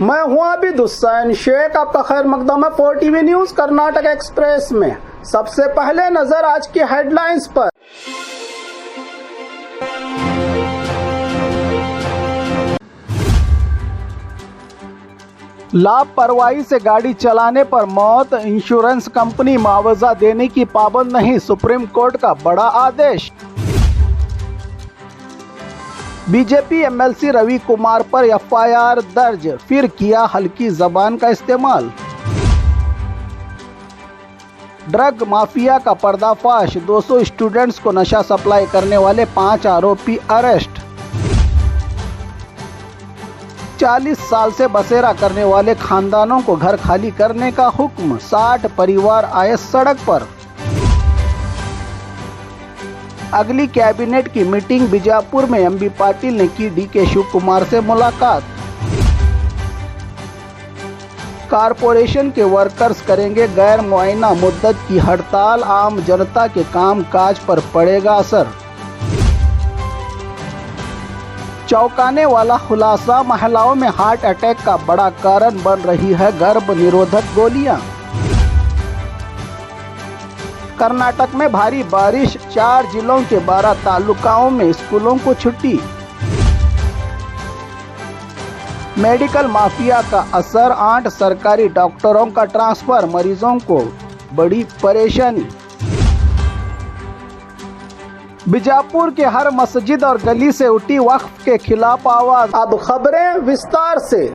मैं हूं अभी हुसैन शेख, आपका खैर मकदम है 4TV न्यूज कर्नाटक एक्सप्रेस में। सबसे पहले नजर आज की हेडलाइंस पर। लापरवाही से गाड़ी चलाने पर मौत, इंश्योरेंस कंपनी मुआवजा देने की पाबंद नहीं, सुप्रीम कोर्ट का बड़ा आदेश। बीजेपी एमएलसी रवि कुमार पर एफआईआर दर्ज, फिर किया हल्की जबान का इस्तेमाल। ड्रग माफिया का पर्दाफाश, 200 स्टूडेंट्स को नशा सप्लाई करने वाले 5 आरोपी अरेस्ट। 40 साल से बसेरा करने वाले खानदानों को घर खाली करने का हुक्म, 60 परिवार आए सड़क पर। अगली कैबिनेट की मीटिंग बीजापुर में, एमबी पाटिल ने की डीके शिव कुमार से मुलाकात। कारपोरेशन के वर्कर्स करेंगे गैर मुआयना मुद्दत की हड़ताल, आम जनता के काम काज पर पड़ेगा असर। चौंकाने वाला खुलासा, महिलाओं में हार्ट अटैक का बड़ा कारण बन रही है गर्भ निरोधक गोलियां। कर्नाटक में भारी बारिश, 4 जिलों के 12 तालुकाओं में स्कूलों को छुट्टी। मेडिकल माफिया का असर, 8 सरकारी डॉक्टरों का ट्रांसफर, मरीजों को बड़ी परेशानी। बीजापुर के हर मस्जिद और गली से उठी वक्फ के खिलाफ आवाज। अब खबरें विस्तार से।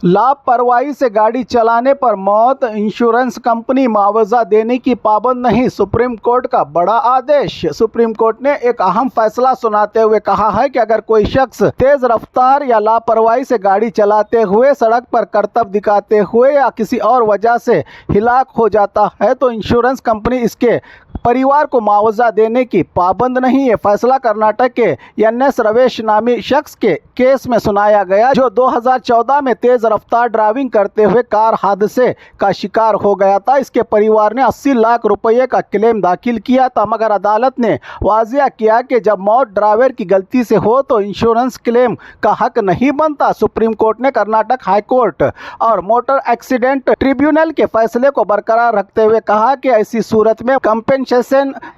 लापरवाही से गाड़ी चलाने पर मौत, इंश्योरेंस कंपनी मुआवजा देने की पाबंद नहीं, सुप्रीम कोर्ट का बड़ा आदेश। सुप्रीम कोर्ट ने एक अहम फैसला सुनाते हुए कहा है कि अगर कोई शख्स तेज रफ्तार या लापरवाही से गाड़ी चलाते हुए, सड़क पर करतब दिखाते हुए या किसी और वजह से हिलाक हो जाता है तो इंश्योरेंस कंपनी इसके परिवार को मुआवजा देने की पाबंद नहीं है। फैसला कर्नाटक के एनएस रवेश नामी शख्स के केस में सुनाया गया, जो 2014 में तेज रफ्तार ड्राइविंग करते हुए कार हादसे का शिकार हो गया था। इसके परिवार ने 80 लाख रुपए का क्लेम दाखिल किया था, मगर अदालत ने वाजिया किया कि जब मौत ड्राइवर की गलती से हो तो इंश्योरेंस क्लेम का हक नहीं बनता। सुप्रीम कोर्ट ने कर्नाटक हाई कोर्ट और मोटर एक्सीडेंट ट्रिब्यूनल के फैसले को बरकरार रखते हुए कहा कि ऐसी सूरत में कंपेंसेशन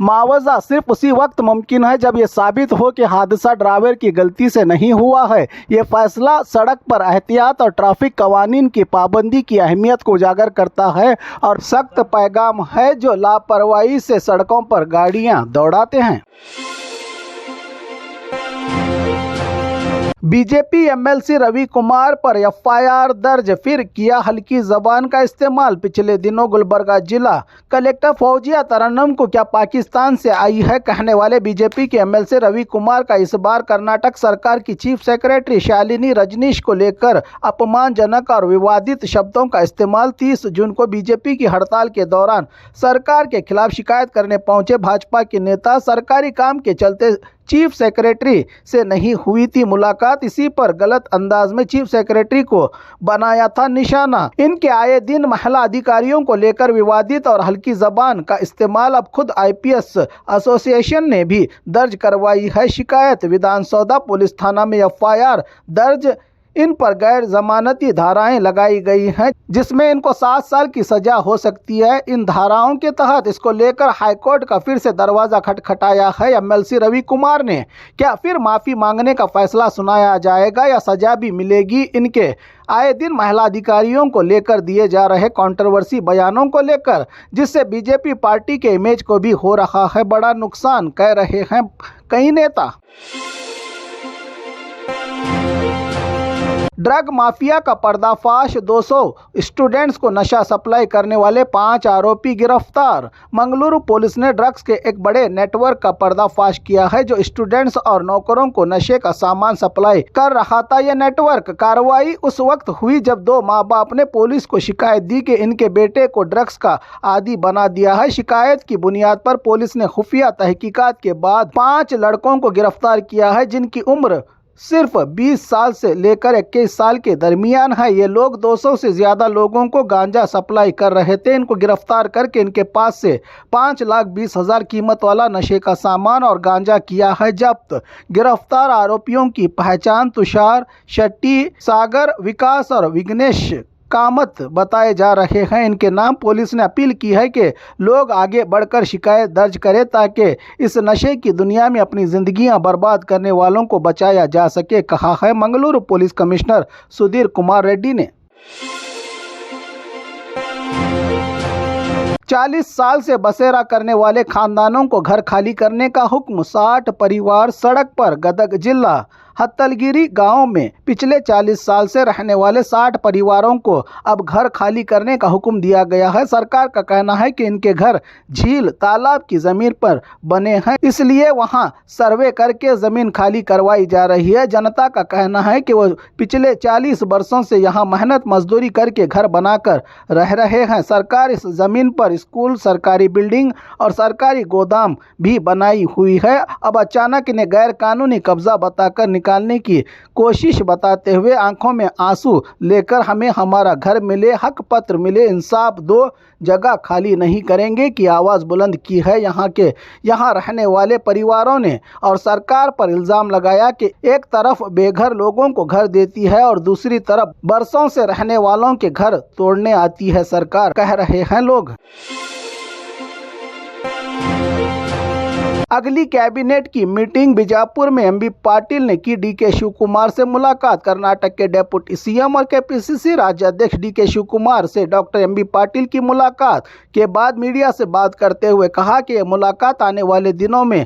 मुआवजा सिर्फ उसी वक्त मुमकिन है जब यह साबित हो कि हादसा ड्राइवर की गलती से नहीं हुआ है। यह फैसला सड़क पर एहतियात और ट्रैफिक कवानीन की पाबंदी की अहमियत को उजागर करता है और सख्त पैगाम है जो लापरवाही से सड़कों पर गाड़ियां दौड़ाते हैं। बीजेपी एमएलसी रवि कुमार पर एफआईआर दर्ज, फिर किया हल्की जबान का इस्तेमाल। पिछले दिनों गुलबर्गा जिला कलेक्टर फौजिया तरन्नुम को क्या पाकिस्तान से आई है कहने वाले बीजेपी के एमएलसी रवि कुमार का इस बार कर्नाटक सरकार की चीफ सेक्रेटरी शालिनी रजनीश को लेकर अपमानजनक और विवादित शब्दों का इस्तेमाल। 30 जून को बीजेपी की हड़ताल के दौरान सरकार के खिलाफ शिकायत करने पहुंचे भाजपा के नेता, सरकारी काम के चलते चीफ सेक्रेटरी से नहीं हुई थी मुलाकात, इसी पर गलत अंदाज में चीफ सेक्रेटरी को बनाया था निशाना। इनके आए दिन महिला अधिकारियों को लेकर विवादित और हल्की जबान का इस्तेमाल। अब खुद आईपीएस एसोसिएशन ने भी दर्ज करवाई है शिकायत। विधानसौदा पुलिस थाना में एफआईआर दर्ज, इन पर गैर जमानती धाराएं लगाई गई हैं जिसमें इनको 7 साल की सजा हो सकती है। इन धाराओं के तहत इसको लेकर हाईकोर्ट का फिर से दरवाजा खटखटाया है एमएलसी रवि कुमार ने। क्या फिर माफी मांगने का फैसला सुनाया जाएगा या सजा भी मिलेगी? इनके आए दिन महिला अधिकारियों को लेकर दिए जा रहे कंट्रोवर्सी बयानों को लेकर, जिससे बीजेपी पार्टी के इमेज को भी हो रहा है बड़ा नुकसान, कह रहे हैं कई नेता। ड्रग माफिया का पर्दाफाश, 200 स्टूडेंट्स को नशा सप्लाई करने वाले 5 आरोपी गिरफ्तार। मंगलुरु पुलिस ने ड्रग्स के एक बड़े नेटवर्क का पर्दाफाश किया है जो स्टूडेंट्स और नौकरों को नशे का सामान सप्लाई कर रहा था। यह नेटवर्क कार्रवाई उस वक्त हुई जब 2 माँ बाप ने पुलिस को शिकायत दी कि इनके बेटे को ड्रग्स का आदी बना दिया है। शिकायत की बुनियाद पर पुलिस ने खुफिया तहकीकात के बाद 5 लड़कों को गिरफ्तार किया है जिनकी उम्र सिर्फ 20 साल से लेकर 21 साल के दरमियान है। ये लोग 200 से ज़्यादा लोगों को गांजा सप्लाई कर रहे थे। इनको गिरफ्तार करके इनके पास से 5,20,000 कीमत वाला नशे का सामान और गांजा किया है जब्त। गिरफ्तार आरोपियों की पहचान तुषार, शेट्टी, सागर, विकास और विघ्नेश कामत बताए जा रहे हैं। इनके नाम पुलिस ने अपील की है कि लोग आगे बढ़कर शिकायत दर्ज करें ताकि इस नशे की दुनिया में अपनी जिंदगियां बर्बाद करने वालों को बचाया जा सके, कहा है मंगलुरु पुलिस कमिश्नर सुधीर कुमार रेड्डी ने। 40 साल से बसेरा करने वाले खानदानों को घर खाली करने का हुक्म। 60 परिवार सड़क पर। गदग जिला हत्तलगिरी गांव में पिछले 40 साल से रहने वाले 60 परिवारों को अब घर खाली करने का हुक्म दिया गया है। सरकार का कहना है कि इनके घर झील तालाब की जमीन पर बने हैं, इसलिए वहां सर्वे करके जमीन खाली करवाई जा रही है। जनता का कहना है कि वो पिछले 40 वर्षों से यहां मेहनत मजदूरी करके घर बनाकर रह रहे हैं। सरकार इस जमीन पर स्कूल, सरकारी बिल्डिंग और सरकारी गोदाम भी बनाई हुई है। अब अचानक इन्हें गैर कानूनी कब्जा बताकर निकालने की कोशिश बताते हुए आंखों में आंसू लेकर हमें हमारा घर मिले, हक पत्र मिले, इंसाफ दो, जगह खाली नहीं करेंगे की आवाज़ बुलंद की है यहाँ रहने वाले परिवारों ने। और सरकार पर इल्ज़ाम लगाया कि एक तरफ बेघर लोगों को घर देती है और दूसरी तरफ बरसों से रहने वालों के घर तोड़ने आती है सरकार, कह रहे हैं लोग। अगली कैबिनेट की मीटिंग। बीजापुर में एमबी पाटिल ने की डीके शिव कुमार से मुलाकात। कर्नाटक के डेप्यूटी सीएम और केपीसीसी राज्य अध्यक्ष डीके शिव कुमार से डॉक्टर एमबी पाटिल की मुलाकात के बाद मीडिया से बात करते हुए कहा कि यह मुलाकात आने वाले दिनों में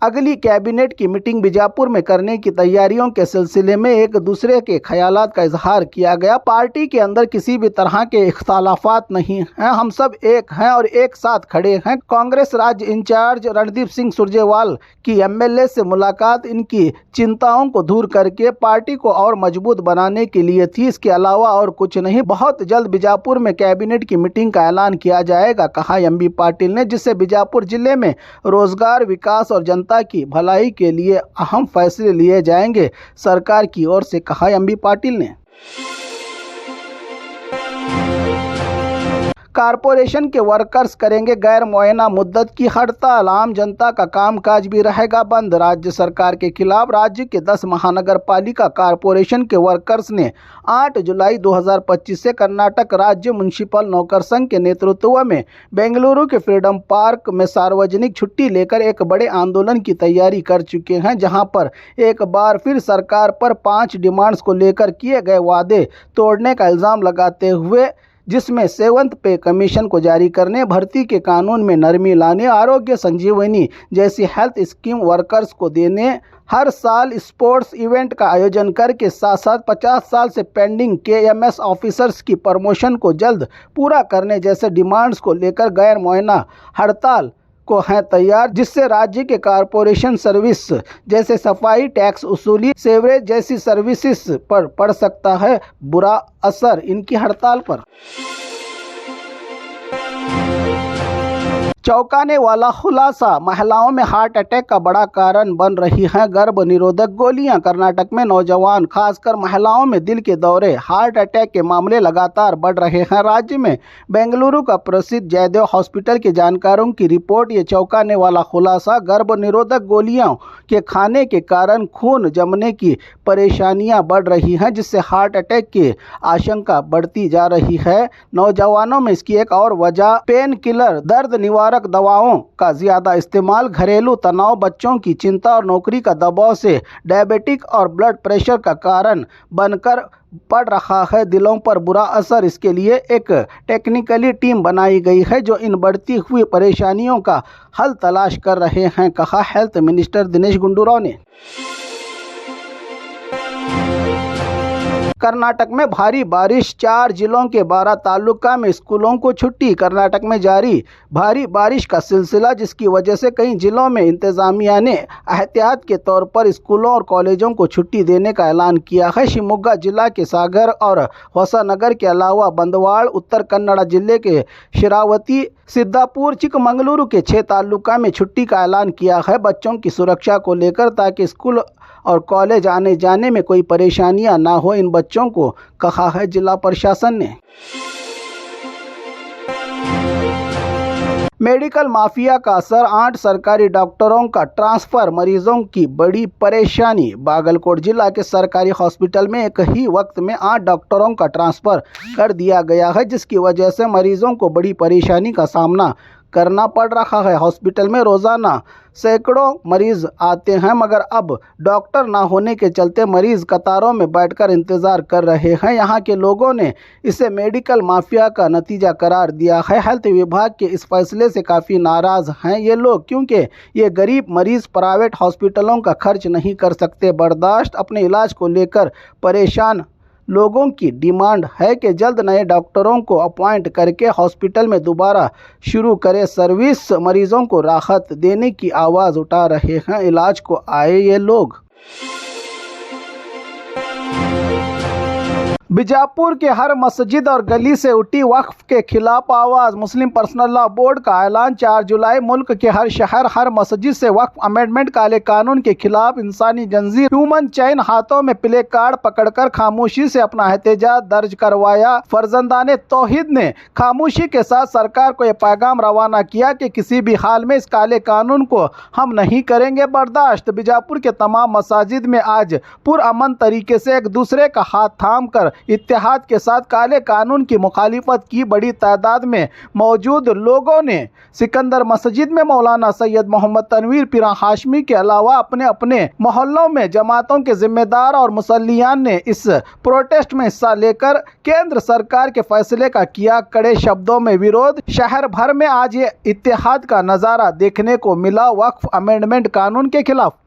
अगली कैबिनेट की मीटिंग बीजापुर में करने की तैयारियों के सिलसिले में एक दूसरे के ख्यालात का इजहार किया गया। पार्टी के अंदर किसी भी तरह के इख्तलाफात नहीं हैं, हम सब एक हैं और एक साथ खड़े हैं। कांग्रेस राज्य इंचार्ज रणदीप सिंह सुरजेवाल की एमएलए से मुलाकात इनकी चिंताओं को दूर करके पार्टी को और मजबूत बनाने के लिए थी, इसके अलावा और कुछ नहीं। बहुत जल्द बीजापुर में कैबिनेट की मीटिंग का ऐलान किया जाएगा, कहा एमबी पाटिल ने, जिससे बीजापुर जिले में रोजगार, विकास और जनता की भलाई के लिए अहम फैसले लिए जाएंगे सरकार की ओर से, कहा एमबी पाटिल ने। कारपोरेशन के वर्कर्स करेंगे गैर मुअय्यना मुद्दत की हड़ताल। आम जनता का कामकाज भी रहेगा बंद। राज्य सरकार के खिलाफ राज्य के 10 महानगर पालिका कारपोरेशन के वर्कर्स ने 8 जुलाई 2025 से कर्नाटक राज्य म्युनिसिपल नौकर संघ के नेतृत्व में बेंगलुरु के फ्रीडम पार्क में सार्वजनिक छुट्टी लेकर एक बड़े आंदोलन की तैयारी कर चुके हैं, जहां पर एक बार फिर सरकार पर 5 डिमांड्स को लेकर किए गए वादे तोड़ने का इल्ज़ाम लगाते हुए, जिसमें 7th पे कमीशन को जारी करने, भर्ती के कानून में नरमी लाने, आरोग्य संजीवनी जैसी हेल्थ स्कीम वर्कर्स को देने, हर साल स्पोर्ट्स इवेंट का आयोजन करके साथ साथ 50 साल से पेंडिंग केएमएस ऑफिसर्स की प्रमोशन को जल्द पूरा करने जैसे डिमांड्स को लेकर गैर मुअय्यना हड़ताल को हैं तैयार, जिससे राज्य के कारपोरेशन सर्विस जैसे सफाई, टैक्स वसूली, सेवरेज जैसी सर्विसेज पर पड़ सकता है बुरा असर इनकी हड़ताल पर। चौंकाने वाला खुलासा। महिलाओं में हार्ट अटैक का बड़ा कारण बन रही हैं गर्भ निरोधक गोलियां। कर्नाटक में नौजवान, खासकर महिलाओं में दिल के दौरे, हार्ट अटैक के मामले लगातार बढ़ रहे हैं। राज्य में बेंगलुरु का प्रसिद्ध जयदेव हॉस्पिटल के जानकारों की रिपोर्ट। ये चौंकाने वाला खुलासा। गर्भ निरोधक गोलियों के खाने के कारण खून जमने की परेशानियां बढ़ रही हैं, जिससे हार्ट अटैक की आशंका बढ़ती जा रही है। नौजवानों में इसकी एक और वजह पेन किलर, दर्द निवारक दवाओं का ज्यादा इस्तेमाल, घरेलू तनाव, बच्चों की चिंता और नौकरी का दबाव से डायबिटिक और ब्लड प्रेशर का कारण बनकर पड़ रहा है दिलों पर बुरा असर। इसके लिए एक टेक्निकली टीम बनाई गई है जो इन बढ़ती हुई परेशानियों का हल तलाश कर रहे हैं, कहा हेल्थ मिनिस्टर दिनेश गुंडू राव ने। कर्नाटक में भारी बारिश, 4 जिलों के 12 तालुका में स्कूलों को छुट्टी। कर्नाटक में जारी भारी बारिश का सिलसिला, जिसकी वजह से कई जिलों में इंतजामिया ने एहतियात के तौर पर स्कूलों और कॉलेजों को छुट्टी देने का ऐलान किया है। शिवमोगा जिला के सागर और होसानगर के अलावा बंदवाड़, उत्तर कन्नड़ जिले के शिरावती, सिद्धापुर, चिकमंगलुरु के 6 तालुका में छुट्टी का ऐलान किया है, बच्चों की सुरक्षा को लेकर, ताकि स्कूल और कॉलेज आने जाने में कोई परेशानियां ना हो। इन बच्चों को कहा है जिला प्रशासन ने। मेडिकल माफिया का असर, 8 सरकारी डॉक्टरों का ट्रांसफर, मरीजों की बड़ी परेशानी। बागलकोट जिला के सरकारी हॉस्पिटल में एक ही वक्त में 8 डॉक्टरों का ट्रांसफर कर दिया गया है, जिसकी वजह से मरीजों को बड़ी परेशानी का सामना करना पड़ रहा है। हॉस्पिटल में रोजाना सैकड़ों मरीज आते हैं, मगर अब डॉक्टर ना होने के चलते मरीज कतारों में बैठकर इंतजार कर रहे हैं। यहाँ के लोगों ने इसे मेडिकल माफिया का नतीजा करार दिया है। हेल्थ विभाग के इस फैसले से काफ़ी नाराज हैं ये लोग, क्योंकि ये गरीब मरीज प्राइवेट हॉस्पिटलों का खर्च नहीं कर सकते बर्दाश्त। अपने इलाज को लेकर परेशान लोगों की डिमांड है कि जल्द नए डॉक्टरों को अपॉइंट करके हॉस्पिटल में दोबारा शुरू करें सर्विस। मरीजों को राहत देने की आवाज़ उठा रहे हैं इलाज को आए ये लोग। बीजापुर के हर मस्जिद और गली से उठी वक्फ के खिलाफ आवाज़। मुस्लिम पर्सनल लॉ बोर्ड का ऐलान, 4 जुलाई मुल्क के हर शहर, हर मस्जिद से वक्फ अमेंडमेंट काले कानून के खिलाफ इंसानी जंजीर ह्यूमन चैन हाथों में प्ले कार्ड पकड़कर खामोशी से अपना एहतजाज दर्ज करवाया। फर्जंदाने तौहीद ने खामोशी के साथ सरकार को यह पैगाम रवाना किया कि किसी भी हाल में इस काले कानून को हम नहीं करेंगे बर्दाश्त। बीजापुर के तमाम मसाजिद में आज पुरअमन तरीके से एक दूसरे का हाथ थाम कर इत्तेहाद के साथ काले कानून की मुखालिफत की। बड़ी तादाद में मौजूद लोगों ने सिकंदर मस्जिद में मौलाना सैयद मोहम्मद तनवीर पीरा हाशमी के अलावा अपने अपने मोहल्लों में जमातों के जिम्मेदार और मुसल्लियान ने इस प्रोटेस्ट में हिस्सा लेकर केंद्र सरकार के फैसले का किया कड़े शब्दों में विरोध। शहर भर में आज ये इत्तेहाद का नज़ारा देखने को मिला वक्फ अमेंडमेंट कानून के खिलाफ।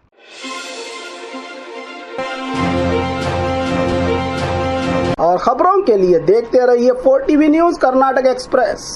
और खबरों के लिए देखते रहिए 4 TV न्यूज़ कर्नाटक एक्सप्रेस।